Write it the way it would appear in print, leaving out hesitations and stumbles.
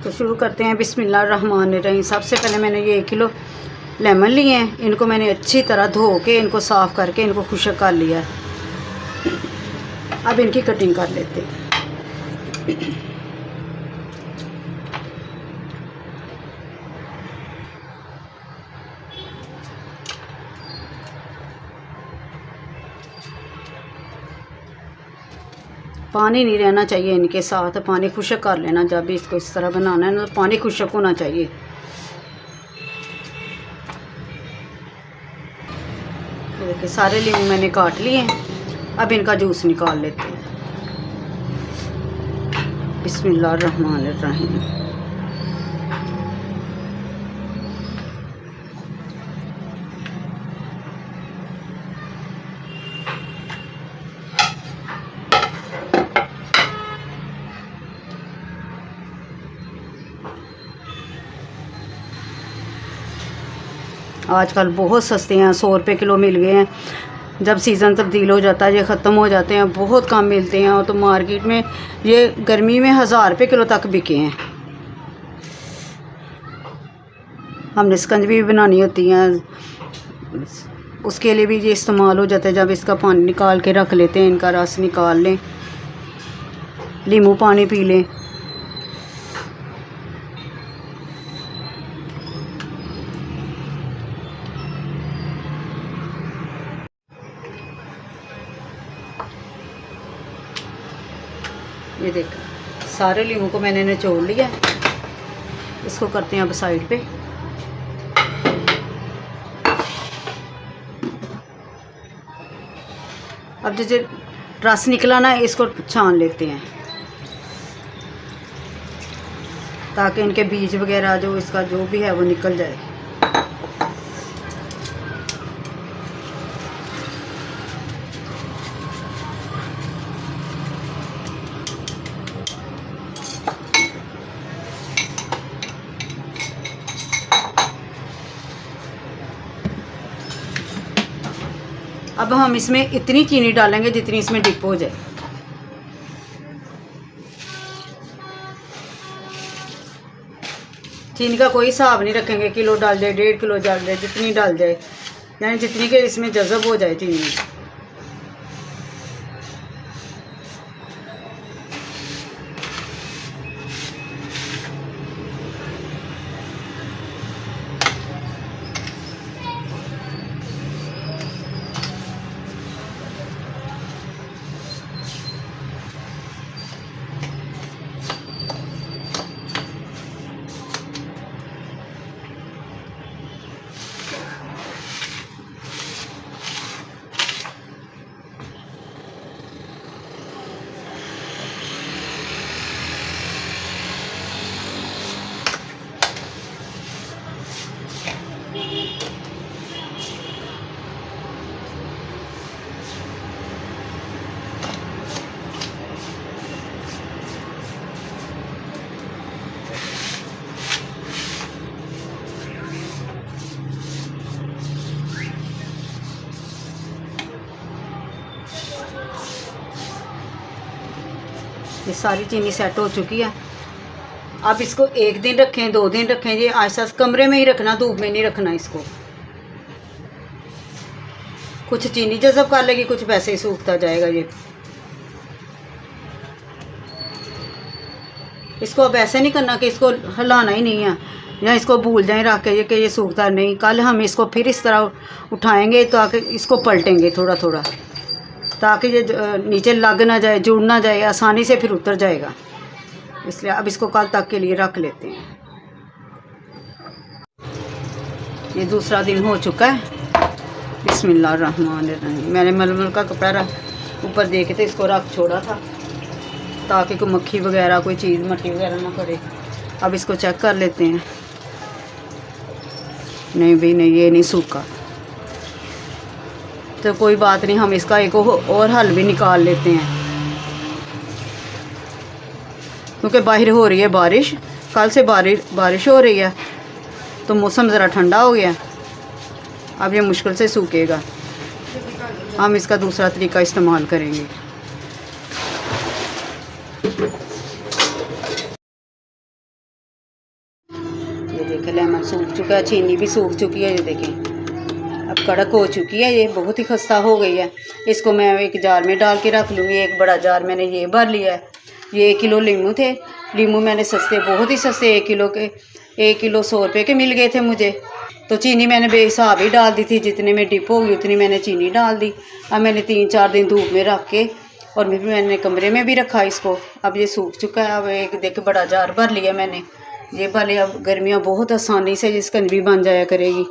तो शुरू करते हैं। बिस्मिल्लाहिर्रहमानिर्रहीम। सबसे पहले मैंने ये 1 किलो लेमन लिए हैं। इनको मैंने अच्छी तरह धो के इनको साफ़ करके इनको खुश्क कर लिया है। अब इनकी कटिंग कर लेते हैं। पानी नहीं रहना चाहिए इनके साथ, पानी खुश्क कर लेना। जब भी इसको इस तरह बनाना है ना तो पानी खुश्क होना चाहिए। देखिए सारे लीमू मैंने काट लिए हैं। अब इनका जूस निकाल लेते हैं। बिस्मिल्लाहिर्रहमानिर्रहीम। आजकल बहुत सस्ते हैं, 100 रुपये किलो मिल गए हैं। जब सीज़न तब्दील हो जाता है, ये ख़त्म हो जाते हैं, बहुत कम मिलते हैं। और तो मार्केट में ये गर्मी में 1000 रुपये किलो तक बिके हैं। हमने शिकंजी भी बनानी होती हैं, उसके लिए भी ये इस्तेमाल हो जाता है। जब इसका पानी निकाल के रख लेते हैं, इनका रस निकाल लें, नींबू पानी पी लें। ये देखो सारे लीमू को मैंने निचोड़ लिया। इसको करते हैं अब साइड पे। अब जैसे रस निकला ना, इसको छान लेते हैं ताकि इनके बीज वगैरह जो इसका जो भी है वो निकल जाए। अब हम इसमें इतनी चीनी डालेंगे जितनी इसमें डिप हो जाए। चीनी का कोई हिसाब नहीं रखेंगे, किलो डाल जाए, 1.5 किलो डाल जाए, जितनी डाल जाए, यानी जितनी के इसमें जज़ब हो जाए चीनी। ये सारी चीनी सेट हो चुकी है। अब इसको 1 दिन रखें, 2 दिन रखें, ये आस्ते आस्ते कमरे में ही रखना, धूप में नहीं रखना इसको। कुछ चीनी जज़ब कर लेगी, कुछ वैसे ही सूखता जाएगा। ये इसको अब ऐसे नहीं करना कि इसको हिलाना ही नहीं है या इसको भूल जाएं रख के कि ये सूखता नहीं। कल हम इसको फिर इस तरह उठाएंगे तो आके इसको पलटेंगे थोड़ा थोड़ा, ताकि ये नीचे लग ना जाए, जुड़ ना जाए, आसानी से फिर उतर जाएगा। इसलिए अब इसको कल तक के लिए रख लेते हैं। ये दूसरा दिन हो चुका है। बिस्मिल्लाहिर्रहमानिर्रहीम। मैंने मलमल का कपड़ा ऊपर दे के इसको रख छोड़ा था ताकि कोई मक्खी वगैरह कोई चीज़ मट्टी वगैरह ना करे। अब इसको चेक कर लेते हैं। नहीं भी नहीं, ये नहीं सूखा तो कोई बात नहीं, हम इसका एक और हल भी निकाल लेते हैं। क्योंकि बाहर हो रही है बारिश, कल से बारिश हो रही है तो मौसम ज़रा ठंडा हो गया। अब ये मुश्किल से सूखेगा। हम इसका दूसरा तरीका इस्तेमाल करेंगे। ये देखें लेमन सूख चुका है, चीनी भी सूख चुकी है, ये देखें अब कड़क हो चुकी है, ये बहुत ही खस्ता हो गई है। इसको मैं एक जार में डाल के रख लूँगी। एक बड़ा जार मैंने ये भर लिया है। ये 1 किलो लीमू थे, लीमू मैंने सस्ते, बहुत ही सस्ते, 1 किलो के 1 किलो 100 रुपये के मिल गए थे मुझे। तो चीनी मैंने बेहिसाब ही डाल दी थी, जितने में डिप होगी उतनी मैंने चीनी डाल दी। अब मैंने 3-4 दिन धूप में रख के और मैंने कमरे में भी रखा इसको। अब ये सूख चुका है। अब एक देख बड़ा जार भर लिया मैंने, ये भले अब गर्मियाँ बहुत आसानी से जिस कंजवी बन जाया करेगी।